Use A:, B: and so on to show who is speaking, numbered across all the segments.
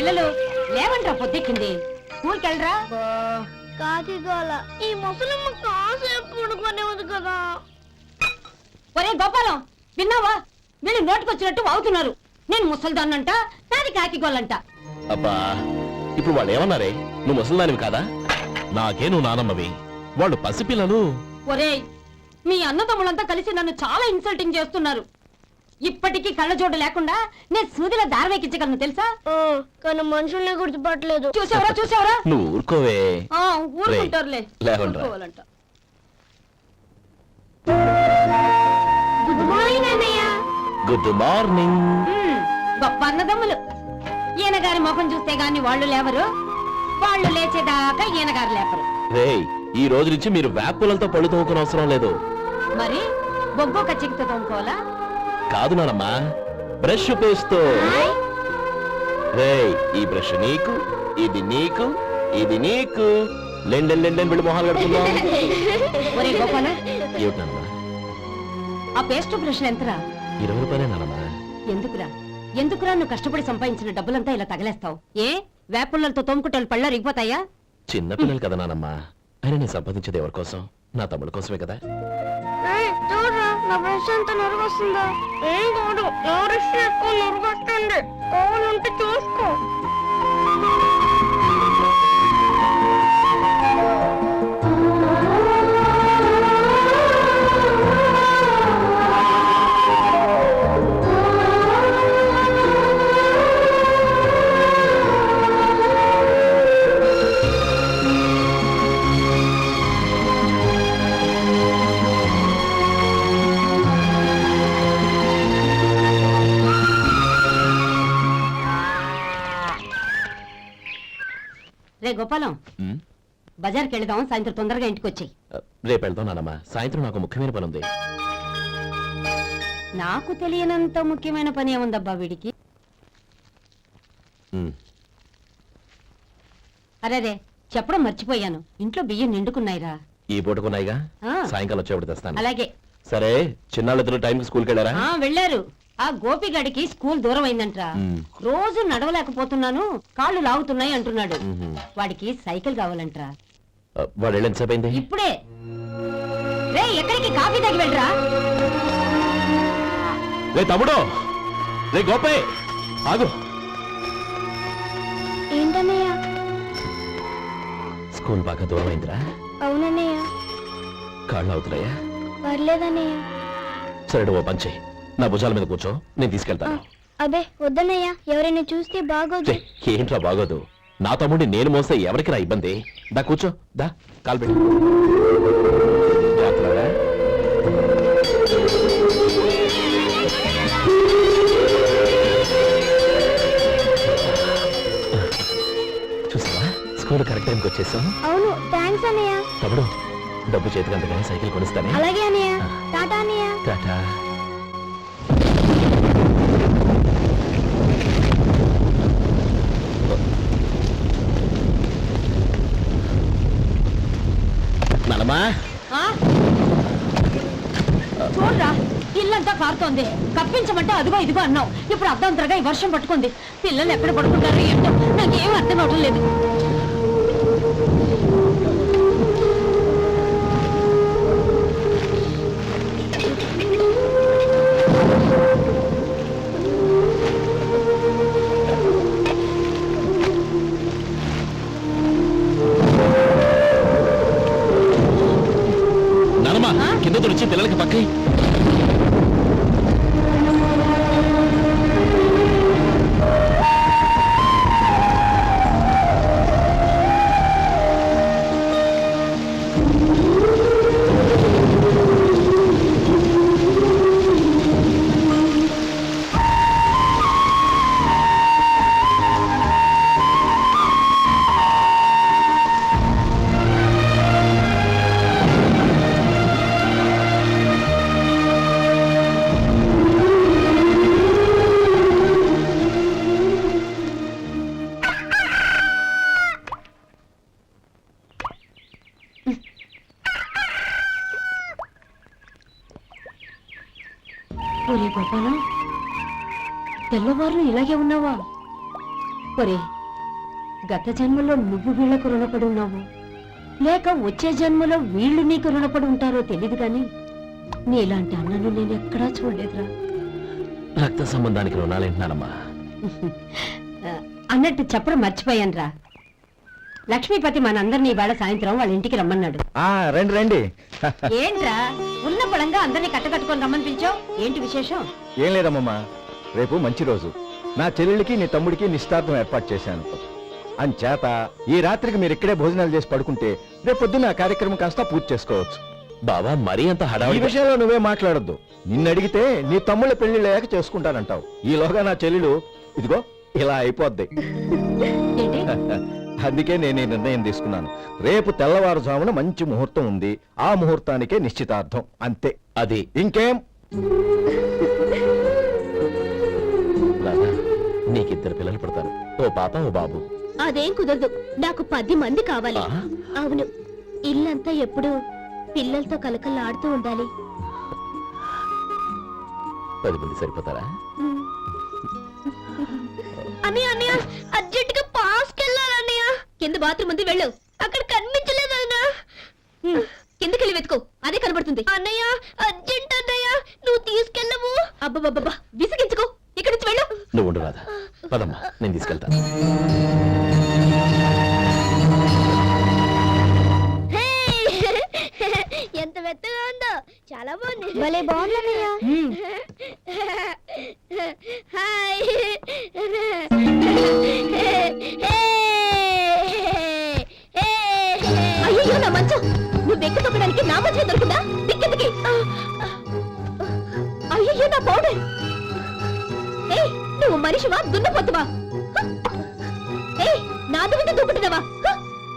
A: పిల్లలు లేవంట్రా, పొద్దెక్కింది. స్కూల్కి వెళ్ళరా.
B: కాకిగోల ఈ ముసలమ్మ కాసేపు పడుకునే ఉంది కదా.
A: ఒరే గోపాలం, విన్నావా? వీళ్ళు నోటుకొచ్చినట్టు అవుతున్నారు. నేను ముసలిదాన్నంట, నాది కాకిగోలంట.
C: అబ్బా, ఇప్పుడు వాళ్ళు ఏమన్నారే? నువ్వు ముసలిదానివి కాదా? నాకే నువ్వు నానమ్మవి, వాళ్ళు పసిపిల్లలు.
A: ఒరే, మీ అన్నదమ్ములంతా కలిసి నన్ను చాలా ఇన్సల్టింగ్ చేస్తున్నారు. ఇప్పటికీ కళ్ళజోడు లేకుండా నేను సూదిలో దారవేకించగలను తెలుసా?
B: కానీ మనుషుల్ని గుర్తుపట్టలేదు.
A: చూసావరా?
C: నువ్వు ఊరుకోవే.
A: ఊరుకుంటారులే.
C: లేవండ్రా.
B: గుడ్ మార్నింగ్ అన్నయ్య.
C: Good morning.
A: గొప్ప అన్నదమ్ములు. ఈయనగారి ముఖం చూస్తే గాని వాళ్ళు లేవరు, వాళ్ళు లేచేదాకా ఈయనగారు లేపరు.
C: రేయ్, ఈ రోజు నుంచి మీరు వేపులతో పళ్ళు తోముకునే అవసరం లేదు.
A: మరి బొగ్గు కచ్చికితో తోముకోవాలా?
C: కాదు నానమ్మా, బ్రష్ పేస్తో. రేయ్, ఈ బ్రష్ నీకు, ఇది నీకు, ఇది నీకు. లెండెన్ వెళ్ళి మొహాలు కడుకుందాం.
A: ఒరే గోపాల,
C: ఏమిటమ్మా?
A: ఆ పేస్ట్ బ్రష్ ఎంతరా?
C: 20 రూపాయలే నానమ్మా.
A: ఎందుకురా నువ్వు కష్టపడి సంపాదించిన డబ్బులంతా ఇలా తగలేస్తావు? ఏ వేపుల్లలతో తోముకుంటే పళ్ళ రిగిపోతాయా?
C: చిన్న పిల్లలు కదా నానమ్మా, అయినా నేను సంపాదించేది ఎవరి కోసం? నా తమ్ముడు కోసమే కదా.
B: చూడరా, నా బ్రష్ ఎంత నొరగొస్తుందో. ఏం కాదు, నా బ్రష్ ఎక్కువ నొరగొస్తుంది. కావాలంటే చూసుకో.
A: రే గోపాలం, బజార్కి వెళదాం. సాయంత్రం తొందరగా ఇంటికి వచ్చాయి.
C: రేపు వెళ్దాం నానమ్మా. సాయంత్రం నాకు ముఖ్యమైన పని ఉంది.
A: నాకు తెలియనంత ముఖ్యమైన పని ఏముందబ్బా వీడికి? అరే చెప్పడం మర్చిపోయాను, ఇంట్లో బియ్యం నిండుకున్నాయిరా.
C: ఈ పూటకున్నాయిగా, సాయంకాలం వచ్చేప్పుడు తెస్తాను.
A: అలాగే.
C: సరే, చిన్నాళ్ళిద్దరు టైంకి స్కూల్కి వెళ్ళారా?
A: వెళ్ళారు. ఆ గోపిగడికి స్కూల్ దూరం అయిందంట్రా. రోజు నడవలేకపోతున్నాను, కాళ్ళు లాగుతున్నాయి అంటున్నాడు. వాడికి సైకిల్ కావాలంట్రా.
C: వాడు వెళ్ళి ఎంతసేపు అయింది?
A: ఇప్పుడే. రే, ఎక్కడికి? కాఫీ తాగి వెళ్ళరా.
C: రే తమ్ముడు, రే గోపే, ఆగు.
B: ఏంటన్నయ్య?
C: స్కూల్ బాగా దూరం అయిందిరా.
B: అవునన్నయ్య.
C: కాళ్ళు అవుతున్నాయా?
B: పర్లేదన్నయ్య.
C: సరే, ఓ పంచే, నా భుజాల మీద కూర్చో, నేను తీసుకెళ్తాను.
B: అబే వద్దన్నయ్య, ఎవరైనా చూస్తే బాగోదు.
C: ఏంట్రా బాగోదు? నా తమ్ముడిని నేను మోస్తే ఎవరికి రా ఇబ్బంది? దా కూర్చో, దా కాలు పెట్టు. జాగ్రత్తగా. చూసావా, స్కూల్ కరెక్ట్ టైంకి వచ్చేసాం.
B: అవును, థ్యాంక్స్ అన్నయ్య.
C: తమ్ముడు, డబ్బు చేతికి అంతగానే సైకిల్ కొనిస్తానే.
B: అలాగే అన్నయ్య. టాటా అన్నయ్య.
C: టాటా. నానమ్మా,
A: చూడరా, ఇల్లంతా కారుతోంది. కప్పించమంటే అదిగో ఇదిగో అన్నావు. ఇప్పుడు అర్ధంతరగా ఈ వర్షం పట్టుకుంది. పిల్లలు ఎక్కడ పడుకుంటారు ఏంటో నాకేం అర్థం అవడం లేదు.
C: కింద తుడిచి పిల్లలకి పక్కై. ఒరే గోపాలం, తెల్లవారులు ఇలాగే ఉన్నావా?
A: ఒరే, గత జన్మలో నువ్వు వీళ్లకు రుణపడి ఉన్నావు, లేక వచ్చే జన్మలో వీళ్ళు నీకు రుణపడి ఉంటారో తెలీదు కానీ నీలాంటి అన్నను నేను ఎక్కడా చూడలేదురా.
C: రక్త సంబంధానికి రుణాలేంటున్నానమ్మా.
A: అన్నట్టు చెప్పడం మర్చిపోయానురా. లక్ష్మీపతి మనందరినీ ఇవాళ సాయంత్రం వాళ్ళ ఇంటికి రమ్మన్నాడు.
D: రండి రండి.
A: ఏంట్రా ఉన్న పొలంగా అందరినీ కట్టకట్టుకొని రమ్మని పిలిచావు? ఏంటి విశేషం?
D: ఏం లేదమ్మమ్మా, రేపు మంచి రోజు. నా చెల్లెళ్ళకి నీ తమ్ముడికి నిశ్చితార్థం ఏర్పాటు చేశాను. అంచేత ఈ రాత్రికి మీరు ఇక్కడే భోజనాలు చేసి పడుకుంటే రేపు పొద్దున్న ఆ కార్యక్రమం కాస్త పూర్తి చేసుకోవచ్చు.
C: బావా మరీ అంత
D: ఈ
C: హడావిడి
D: విషయంలో నువ్వే మాట్లాడొద్దు. నిన్ను అడిగితే నీ తమ్ముళ్ళ పెళ్లి లేక చేసుకుంటానంటావు. ఈలోగా నా చెల్లెలు ఇదిగో ఇలా అయిపోద్ది.
A: ఏంటి?
D: అందుకే నేను ఈ నిర్ణయం తీసుకున్నాను. రేపు తెల్లవారుజామున మంచి ముహూర్తం ఉంది. ఆ ముహూర్తానికే నిశ్చితార్థం, అంతే.
C: అది
D: ఇంకేం?
C: రాధా, నీకిద్దరు పిల్లలు పుడతారు, ఓ పాప ఓ బాబు.
B: అదేం కుదరదు, నాకు 10 మంది కావాలి.
C: ఆ?
B: అవును, ఇల్లంతా ఎప్పుడు పిల్లలతో కలకల్లాడుతూ ఉండాలి.
C: 10 మంది సరిపోతారా?
B: అన్నయ్య అన్నయ్య, అర్జెంట్ గా పాస్కి వెళ్ళాలన్నయ్య. కింద బాత్రూమ్ ఉంది, వెళ్ళు. అక్కడ కనిపించలేదు అన్న. కిందకెళ్ళి వెతుకో, అదే కనబడుతుంది. అన్నయ్య అర్జెంట్ అన్నయ్య, నువ్వు తీసుకెళ్ళవు. అబ్బబ్బబ్బా, విసిగించుకో, ఇక్కడి నుంచి వెళ్ళు.
C: నువ్వు ఉండు రాధా, పదమ్మా నేను తీసుకెళ్తాను.
B: ఎంత మెత్తగా ఉందో, చాలా బాగుంది. భలే బాగుందన్నయ్య. హాయ్. అయ్యో నా మంచం, నువ్వు వెక్కి తొక్కడానికి నా మంచం దొరుకుతుందా? దిక్కెందుకి? అయ్యో నా పౌడర్. ఏయ్, నువ్వు మనిషివా దున్నపోతువా? ఏయ్, నాది మీద దూకుంటున్నావా?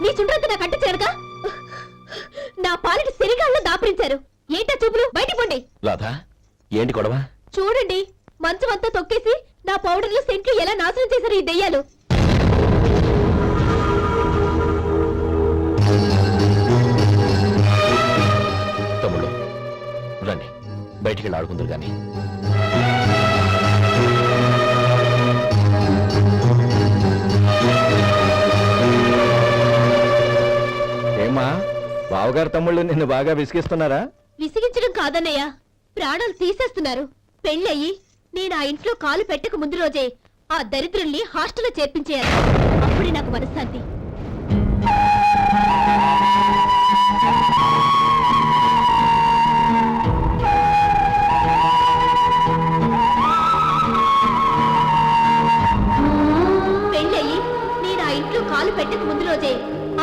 B: నీ చుండ్రంతా నాకు అంటించారుగా. నా పాలిటి శరీరాల్లో దాపరించారు. ఏంటా చూపులు? బయటికి పోండి.
C: రాధా, ఏంటి గొడవ?
B: చూడండి, మంచం అంతా తొక్కేసి నా పౌడర్లు సెంట్లు ఎలా నాశనం చేశారు ఈ దెయ్యాలు.
C: తమ్ముళ్ళు రండి, బయటికి వెళ్ళి ఆడుకుందరు గాని.
D: ఏమా, బావగారు తమ్ముళ్ళు నిన్ను బాగా విసిగిస్తున్నారా?
B: విసిగించడం కాదన్నయ్య, ప్రాణాలు తీసేస్తున్నారు. పెళ్ళయి నేను ఆ ఇంట్లో కాలు పెట్టక ముందు రోజే ఆ దరిద్రుల్ని హాస్టల్లో చేర్పించేయాలి. అప్పుడే నాకు మనశ్శాంతి. పెళ్ళయి నేను ఆ ఇంట్లో కాలు పెట్టక ముందు రోజే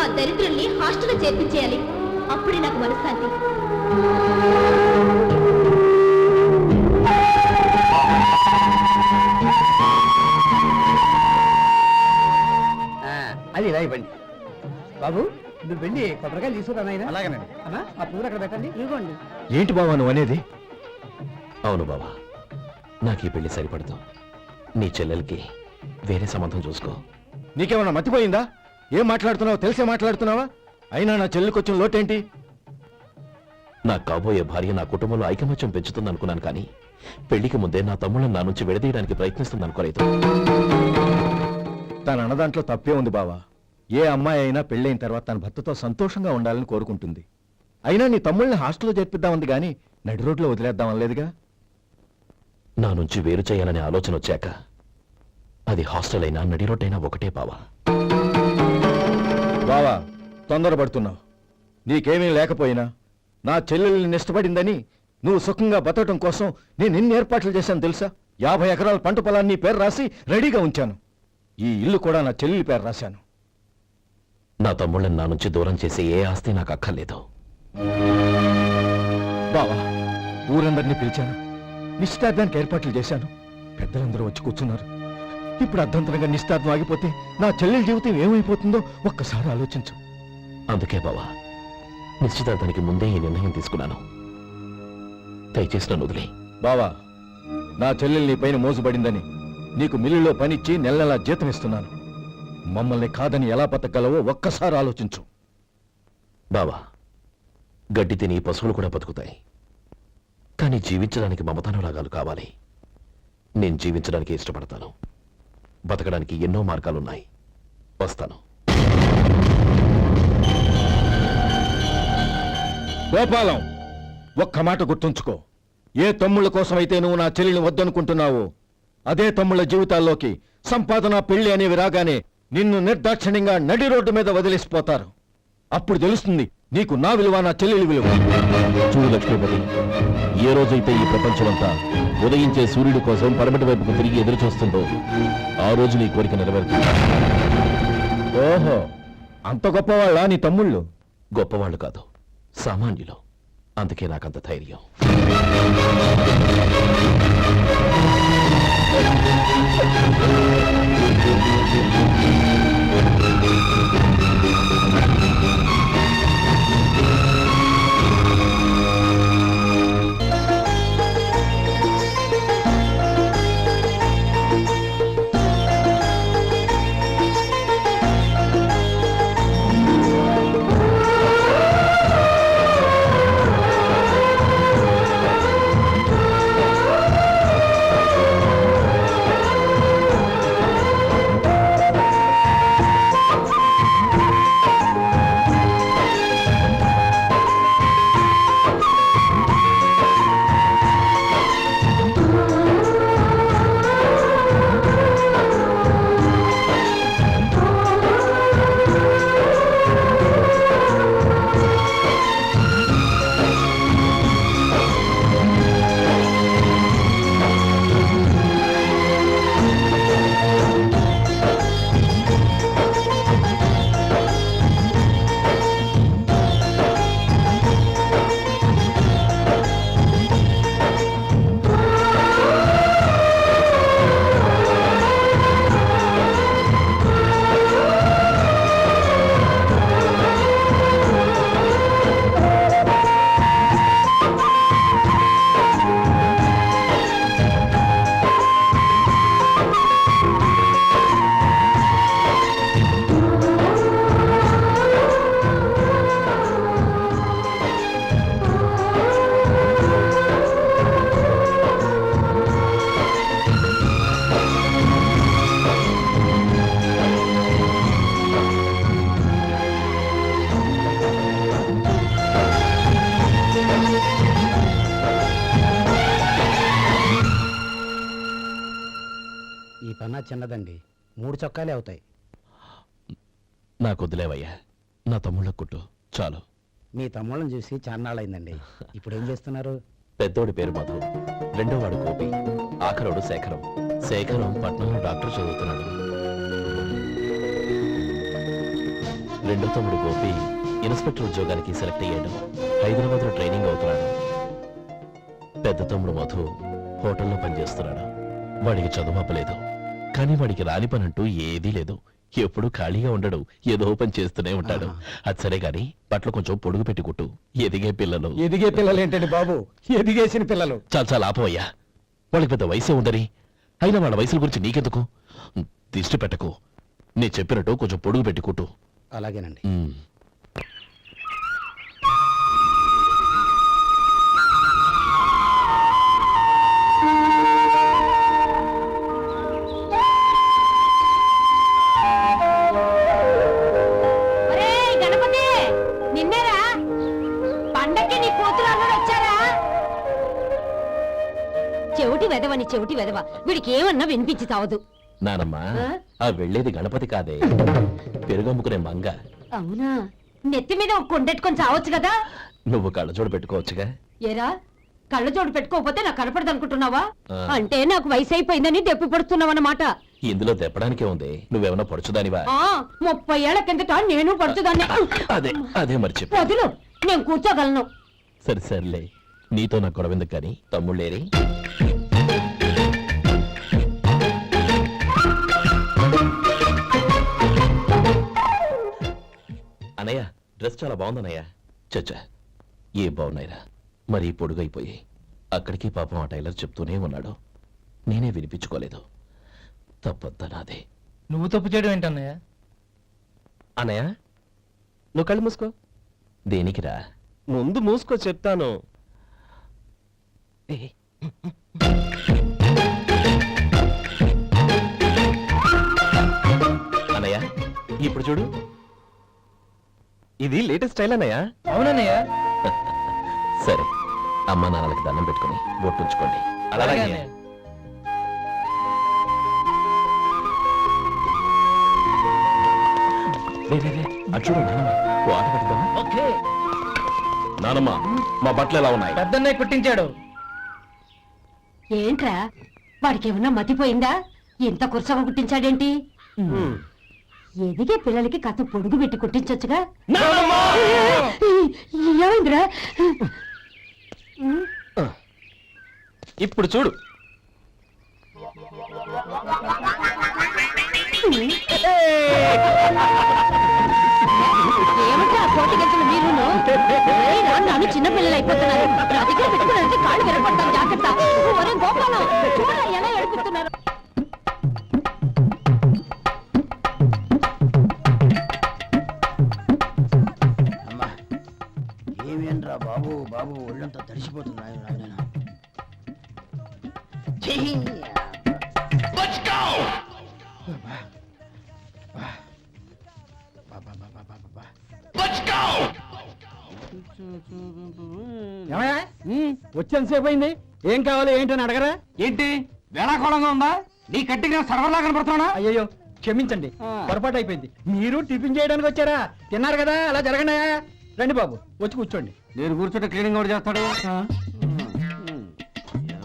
B: ఆ దరిద్రుల్ని హాస్టల్లో చేర్పించేయాలి. అప్పుడే నాకు మనశ్శాంతి.
E: అది ఇలా ఇవ్వండి బాబు. నువ్వు వెళ్ళి కొబ్బరికాయలు తీసుకురా నాయనా.
D: అలాగేనండి.
E: అమ్మా, ఆ పువ్వులు అక్కడ పెట్టండి. ఇవ్వండి.
D: ఏంటి బావా నువ్వు అనేది?
C: అవును బావా, నాకు ఈ పెళ్లి సరిపడదు. నీ చెల్లెలకి వేరే సంబంధం చూసుకో.
D: నీకేమన్నా మతిపోయిందా? ఏం మాట్లాడుతున్నావో తెలిసే మాట్లాడుతున్నావా? అయినా నా చెల్లికి వచ్చిన లోటేంటి?
C: నా కాబోయే భార్య నా కుటుంబంలో ఐకమత్యం పెంచుతుంది అనుకున్నాను, కానీ పెళ్లికి ముందే నా తమ్ముళ్ళని నా నుంచి విడదీయడానికి ప్రయత్నిస్తుంది అనుకోలేదు.
D: తన అన్నదాంట్లో తప్పే ఉంది బావా. ఏ అమ్మాయి అయినా పెళ్ళైన తర్వాత తన భర్తతో సంతోషంగా ఉండాలని కోరుకుంటుంది. అయినా నీ తమ్ముళ్ళని హాస్టల్లో చేర్పిద్దామంది గాని నడి రోడ్లో వదిలేద్దామనలేదుగా.
C: నా నుంచి వేరు చేయాలనే ఆలోచన వచ్చాక అది హాస్టల్ అయినా నడి రోడ్డైనా ఒకటే బావా.
D: బావా, తొందరపడుతున్నావు. నీకేమీ లేకపోయినా నా చెల్లెల్ని ఇష్టపడిందని నువ్వు సుఖంగా బతకటం కోసం నేను ఎన్ని ఏర్పాట్లు చేశాను తెలుసా? 50 ఎకరాల పంట పొలాన్ని నీ పేరు రాసి రెడీగా ఉంచాను. ఈ ఇల్లు కూడా నా చెల్లెలి పేరు రాశాను.
C: నా తమ్ముళ్ళని నా నుంచి దూరం చేసే ఏ ఆస్తి నాకు అక్కర్లేదు.
D: బావా, ఊరందరినీ పిలిచాను, నిశ్చితార్థానికి ఏర్పాట్లు చేశాను. పెద్దలందరూ వచ్చి కూర్చున్నారు. ఇప్పుడు అర్ధంతరంగా నిశ్చితార్థం ఆగిపోతే నా చెల్లెల జీవితం ఏమైపోతుందో ఒక్కసారి ఆలోచించు.
C: అందుకే బావా, నిశ్చితార్థానికి ముందే ఈ నిర్ణయం తీసుకున్నాను. దయచేసి నన్ను వదిలే.
D: బావా, నా చెల్లెలు నీ పైన మోసుబడిందని నీకు మిల్లులో పనిచ్చి నెల నెలా జీతం ఇస్తున్నాను. మమ్మల్ని కాదని ఎలా బతకగలవో ఒక్కసారి ఆలోచించు.
C: బావా, గడ్డి తిని పశువులు కూడా బతుకుతాయి, కానీ జీవించడానికి మమతానురాగాలు కావాలి. నేను జీవించడానికి ఇష్టపడతాను. బతకడానికి ఎన్నో మార్గాలున్నాయి. వస్తాను.
D: గోపాలం, ఒక్క మాట గుర్తుంచుకో. ఏ తమ్ముళ్ళ కోసమైతే నువ్వు నా చెల్లిని వద్దనుకుంటున్నావో అదే తమ్ముళ్ళ జీవితాల్లోకి సంపాదన, పెళ్లి అనేవి రాగానే నిన్ను నిర్దాక్షిణ్యంగా నడి రోడ్డు మీద వదిలేసిపోతారు. అప్పుడు తెలుస్తుంది నీకు నా విలువ, నా చెల్లెలి విలువ.
C: చూడు లక్ష్మీపతి, ఏ రోజైతే ఈ ప్రపంచమంతా ఉదయించే సూర్యుడి కోసం పడమటి వైపుకు తిరిగి ఎదురు చూస్తుందో ఆ రోజు నీ కోరిక నెరవేరుతుంది.
D: ఓహో, అంత గొప్పవాళ్ళ నీ తమ్ముళ్ళు?
C: గొప్పవాళ్ళు కాదు, సామాన్యులు. అందుకే నాకంత ధైర్యం.
E: ఈ పన్నా చిన్నదండి, 3 చొక్కాలే అవుతాయి.
C: నాకు వదిలేవయ్యా, నా తమ్ముళ్ళ కుట్టు చాలు.
E: మీ తమ్ముళ్ళని చూసి చాన్నాళ్ళైందండి. ఇప్పుడు ఏం చేస్తున్నారు?
C: పెద్దోడి పేరు మధు, రెండోవాడు గోపి, ఆఖరోడు శేఖరం. శేఖరం పట్నంలో డాక్టర్ చదువుతున్నాడు. రెండో తమ్ముడు గోపి ఇన్స్పెక్టర్ ఉద్యోగానికి సెలెక్ట్ అయ్యాడు. హైదరాబాద్లో ట్రైనింగ్ అవుతున్నాడు. పెద్ద తమ్ముడు మధు హోటల్లో పనిచేస్తున్నాడు. వాడికి చదువు అప్పలేదు, కానీ వాడికి రాని పని అంటూ ఏదీ లేదు. ఎప్పుడు ఖాళీగా ఉండడు, ఏదో పని చేస్తూనే ఉంటాడు. అది సరే గాని బట్టలు కొంచెం పొడుగు పెట్టి కుట్టు. ఎదిగే పిల్లలు.
E: ఎదిగే పిల్లలు ఏంటండి బాబు, ఎదిగేసిన పిల్లలు.
C: చాలా చాలా ఆపవయ్యా, వాళ్ళకి పెద్ద వయసే ఉందని. అయినా వాళ్ళ వయసుల గురించి నీకెందుకు? దిష్టి పెట్టకు. నేను చెప్పినట్టు కొంచెం పొడుగు పెట్టి కుట్టు.
E: అలాగేనండి.
A: ఒరేయ్ గణపతి, నిన్నేరా? పండక్కి నీ కూతురు అల్లుడు వచ్చారా? చెవిటి వెదవని చెవిటి వెదవ, వీడికి ఏమన్నా వినిపించి తావదు.
C: నానమ్మా,
A: ఆ?
C: ఆ వెళ్ళేది గణపతి కాదే, పెరుగమ్ముకునే మంగ.
A: అవునా? నెత్తి మీద ఒక కొండెట్టుకొని చావచ్చు కదా.
C: నువ్వు కళ్ళజోడు పెట్టుకోవచ్చుగా.
A: ఏరా, కళ్ళజోడు పెట్టుకోకపోతే నాకు కనపడదు అనుకుంటున్నావా?
C: ఆ.
A: అంటే నాకు వయసు అయిపోయిందని దెప్పి పడుతున్నావన్నమాట.
C: ఇందులో తెప్పడానికే ఉంది. నువ్వేమన్నా పడుచుదానివా?
A: 30 ఏళ్ల కిందట నేను పడుతుందాన్ని.
C: అదే అదే మరి చెప్పు.
A: వదులు, నేను కూర్చోగలను.
C: సరే సర్లే, నీతో నాకు గొడవెందుకు కానీ. తమ్ముళ్ళేరి? అన్నయ్య, డ్రెస్ చాలా బాగుందన్నయ్య. చచ్చా, ఏ బాగున్నాయిరా, మరీ పొడుగైపోయి. అక్కడికి పాపం ఆ టైలర్ చెప్తూనే ఉన్నాడు, నేనే వినిపించుకోలేదు. తప్పంతా నాదే.
F: నువ్వు తప్పు చేయడం ఏంటన్నయ్య?
C: అన్నయ్య, నువ్వు కళ్ళు మూసుకో. దేనికిరా?
F: ముందు మూసుకో చెప్తాను.
C: ఇప్పుడు చూడు, ఇది లేటెస్ట్ స్టైల్ అన్నయ్య.
F: అవునన్నయ్య.
C: సరే, అమ్మా నాన్నలకి దండం పెట్టుకుని బొట్టు ఉంచుకోండి.
F: అలాగే అన్నయ్య.
C: అటు చూడు నానమ్మ, ఓ ఆట పెట్టుదామా?
F: ఓకే.
C: నానమ్మ, మా బట్టలు ఎలా ఉన్నాయి?
F: పెద్దన్నయ్య కుట్టించాడు.
A: ఏంట్రా వాడికి ఏమన్నా మతిపోయిందా? ఇంత కుర్చగా కుట్టించాడేంటి? ఎదిగే పిల్లలకి కథ పొడుగు పెట్టి కుట్టించొచ్చుగా. ఏమైందిరా?
C: ఇప్పుడు చూడు,
A: ఏమంటే ఆ కోటి గంటలు మీరు నన్ను చిన్న పిల్లలు అయిపోతున్నారు. నా దగ్గర పెట్టుకున్నారంటే కాళ్ళు విరగొడతాం, జాగ్రత్త. ఒరే గోపాలం, చూడరా ఎలా ఏడిపిస్తున్నారు.
E: అమ్మా ఏమేంట్రా బాబు బాబు ఒళ్ళంతా తడిసిపోతుంది. వచ్చేంతసేపు అయింది. ఏం కావాలి ఏంటని అడగరా? ఏంటి వేళాకోళంగా ఉందా? నీ కట్టిగా సర్వర్లా కనపడుతున్నా? అయ్యో క్షమించండి, పొరపాటు అయిపోయింది. మీరు టిఫిన్ చేయడానికి వచ్చారా? తిన్నారు కదా, అలా జరగండి. రండి బాబు, వచ్చి కూర్చోండి. నేను కూర్చుంటే క్లీనింగ్ కూడా చేస్తాడు.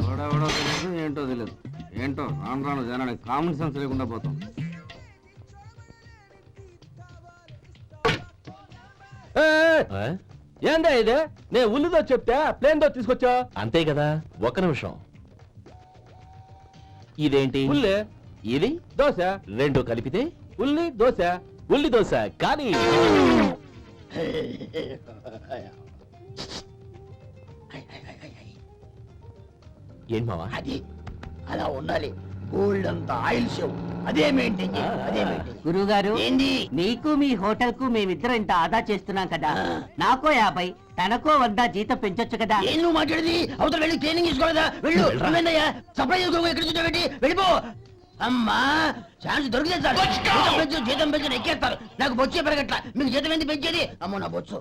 E: ఎవడెవడో తెలియదు, ఏంటో తెలియదు. ఏంటో రాను రాను జనానికి కామన్ సెన్స్ లేకుండా పోతాం.
C: ఆ?
E: ఏందా ఇది? నేను ఉల్లిదో చెప్తే ప్లేన్ దో తీసుకొచ్చా.
C: అంతే కదా, ఒక్క నిమిషం. ఇదేంటి?
E: ఉల్లి
C: ఇది
E: దోశ,
C: రెండు కలిపితే
E: ఉల్లి దోశ.
C: ఉల్లి దోశ. కానీ ఏం మావా?
E: అది అలా ఉండాలి. గోల్డ్ అంత ఆయిల్ షో అదే మెయింటైన్ చేయాలి. అదే మెయింటైన్.
G: గురువుగారు,
E: ఏంది?
G: నీకు మీ హోటల్ కు మేమిద్దరం ఇంత ఆదా చేస్తున్నాం కదా, నాకో 50 తనకో 100 జీతం పెంచొచ్చు కదా.
E: ఏం నువ్వు మాట్లాడేది? అవతల వెళ్ళి ట్రైనింగ్ తీసుకోలేదా? వెళ్ళు. నువ్వేందయ్యా సప్లై చేసుకో, ఎక్కడ చూసావేంటి? వెళ్ళిపో. అమ్మా ఛాన్స్ దొరికితే చాలు. జీతం పెంచు ఎక్కేస్తారు. నాకు బొచ్చే పెరగట్ల. మీకు జీతం ఎందుకు పెంచేది? అమ్మో నా బొచ్చు.